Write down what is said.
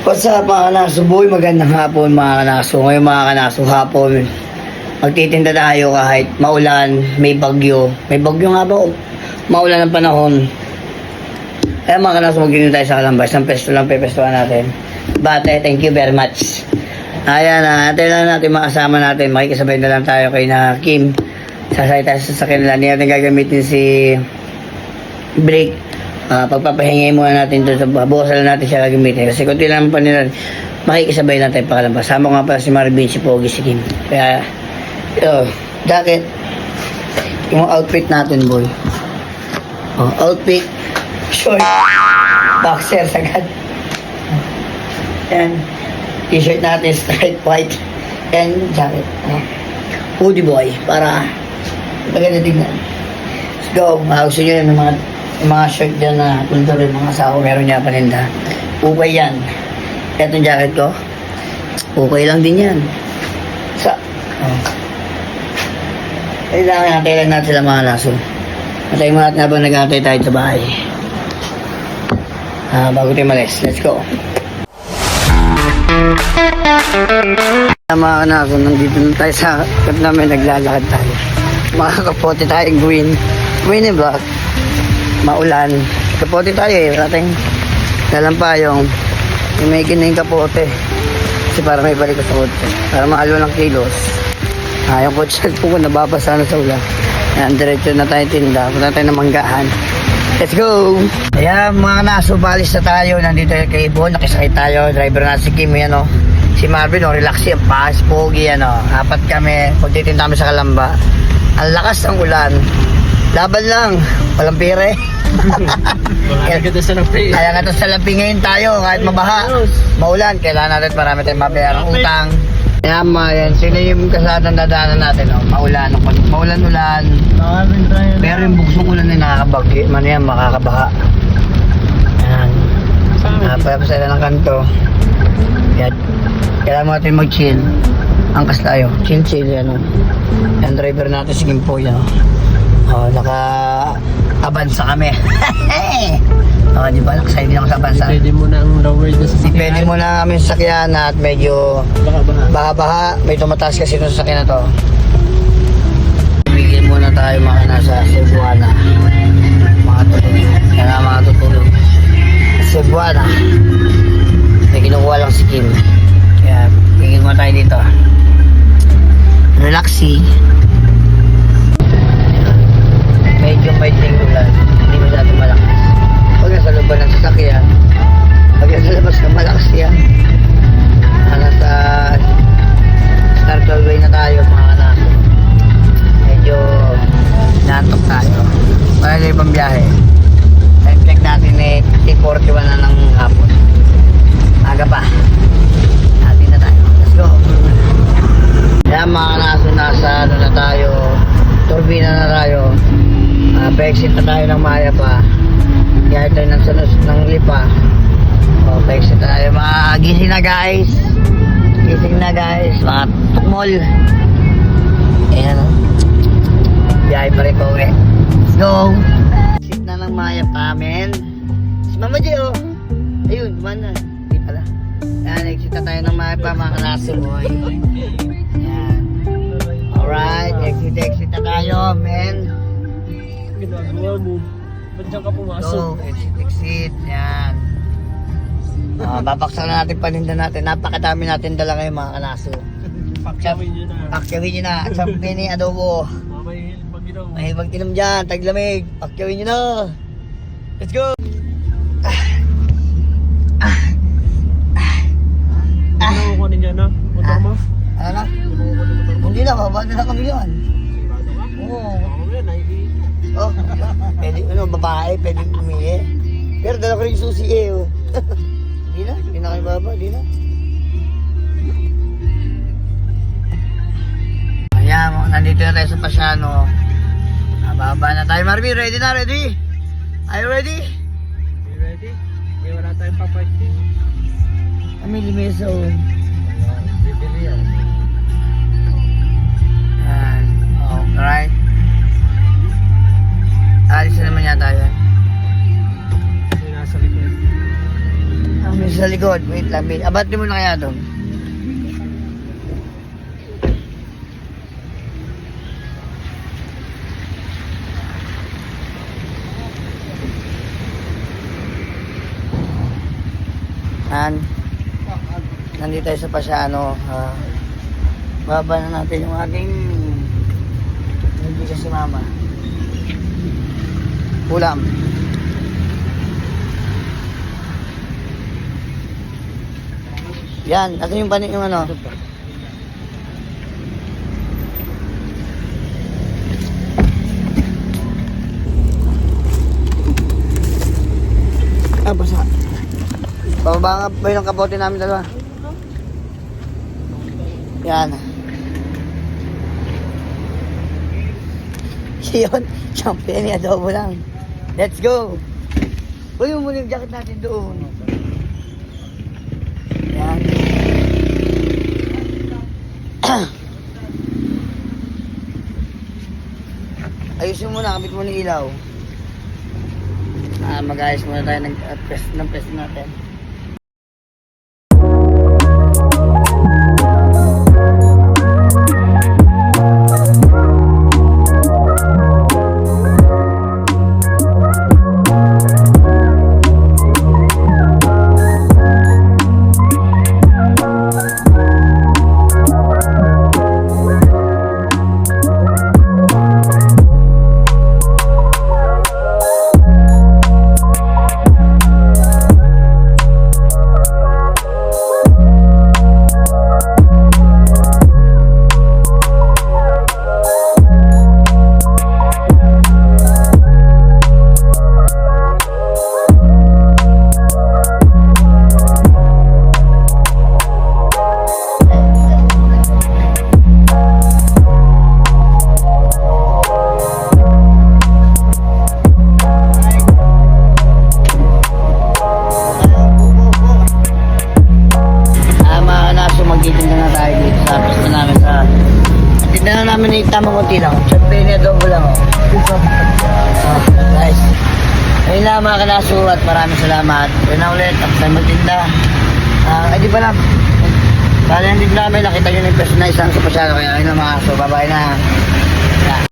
What's up mga kanaso boy? Magandang hapon mga kanaso. Ngayon mga kanaso hapon, magtitinda tayo kahit maulan, may bagyo. May bagyo nga ba? Maulan ang panahon. Kaya mga kanaso, magtitinda tayo sa Calambas. Ang pesto lang, pepestuhan natin. Bate, thank you very much. Ayan na, natin lang natin makasama natin. Makikisabay na lang tayo kay na Kim. Sasay tayo sa kanila. Hindi natin gagamitin si break. Pagpapahingi muna natin doon sa bukasan lang natin siya gagamitin kasi kung tinan pa nila makikisabay lang tayo pakalabas. Sama ko nga pala si Marvin, si Pogi, si Kim. Kaya jacket yung outfit natin boy, outfit short boxer sagad, and t-shirt natin straight white and jacket, hoodie boy para maganda tignan. Let's go. Gusto nyo yun ng mga shirt dyan na tulad rin mga asawa, meron niya paninda. Okay yan. Etong jacket ko, okay lang din yan. Kailangan natin lang sila mga laso. Matay mo natin habang nag-aantay tayo sa bahay. Bago tayo malis. Let's go. Mga kanaso, nandito na tayo sa kat namin, naglalakad tayo. Makakapote tayong green and black. Maulan. Kapote tayo eh. Rating dalampayong. May gining kapote. Kasi para may balik ko sa kotse. Para maalo ng kilos. Yung kotse ko nababasa na sa ulan. Yan, diretso na tayo tinda. Punta tayo ng manggahan. Let's go! Ayan mga kanaso, balis na tayo. Nandito kay Bon. Nakisakay tayo. Driver na si Kim. Yan o. Si Marvin o. Relax yan. Pas, Pogi yan o. Apat kami. Pagtitinda kami sa Kalamba. Ang lakas ng ulan. Laban lang. Walang pire. Kaya nga ito sa lapi ngayon tayo. Kahit mabaha, maulan, kailangan natin marami tayong mabayarang utang. Kaya yan, sino yung kasadang dadaanan natin, maulan, maulan-ulan. Pero yung buksong ulan na nakakabagyo, man yan, makakabaha. Yan. Napapasala ng kanto. Yan. Kailangan natin mag-chill. Angkas tayo. Chill, yan. Yan, driver natin si Gimpo, yan. Naka-abansa kami. Di ba? Excited ako sa abansa. Pwede mo na ang lower na sa sakyan. Pwede mo na kami sa sakyan at medyo baha-baha. May tumataas kasi ito sa sakyan na to. Bigyan muna tayo mga nasa Cebuana. Mga tutulog. Kaya mga tutulog. Cebuana. May kinukuha lang si Kim. Kaya bigyan muna tayo dito. Relaxy. Medyo may tinggulan, hindi masyadong malakas. Pag nasa looban ng sasakyan, pag nasa labas ka, malakas yan. Nasa Startle Way na tayo mga kanaso. Medyo naantok tayo. Wala na ibang biyahe. Time check natin 8:41 na ng hapon. Aga pa. Atin na tayo. Let's go. Kaya mga kanaso, nasa na tayo. Turbina na tayo. Pa-exit na tayo ng Maya pa. Kaya tayo ng Lipa. Pa-exit na tayo. Gising na guys. Gising na guys. Mga tukmol. Ayan o. Biyahe pa rin pa uwi. Let's go. Exit na ng Maya pa, men. Si Mama J o. Ayun, dumaan na. Hindi pala. Ayan, exit na tayo ng Maya pa, mga kanaso boy. Ayan. Alright, exit na tayo, men. Ginagawa mo. Ba't dyan ka pumasok? So, exit. Yan. Babaksan na natin paninda natin. Napakadami natin dala ngayon mga kanaso. Pakyawin nyo na. Pakyawin nyo na. At sabi ni adobo. May hilbag ginaw. May hilbag inom dyan. Taglamig. Pakyawin nyo na. Let's go. Ano ko ninyo na? Motor mo? Ano na? Ano Hindi na. Babaan na kami yun. Oo. Ako yan, naiiit. Oh, pwede, babae, pwede pumili. Pero dala ko rin yung susi eh, oh. Di na kayo baba, di na. Ayan, nandito na tayo sa Pasiano. Baba na tayo, Marvin, ready na, ready? Are you ready? You ready? Wala tayong paparking. Kami limiso. Bibili yan. Ayan, alright. Alis na naman yata yan. Nasa likod. Kami sa sa likod. Wait lang, Bin. Abante mo na kaya doon. Nandito tayo sa Pasiano. Baba na natin yung ating hindi kasi mama. Ulam. Yan, ito yung panin yung ano. Basa. Bababa nga ba yung kapote namin dalawa? Yan. Yun, champion niya, adobo lang. Let's go! Uy, muna yung jacket natin doon. Yan. Ayusin mo na, kapit mo ng ilaw. Mag-ayos muna tayo ng pest natin. Tindahan namin ni tamang konti lang. Siyempre niya double lang. Nice. Ayun lang mga kalaso at maraming salamat. Yun na ulit. Tapos tayo magtinda. Di ba lang. Kaya hindi namin nakita nyo ng person na isang sa Pasiano. Kaya ayun na mga aso. Bye-bye na.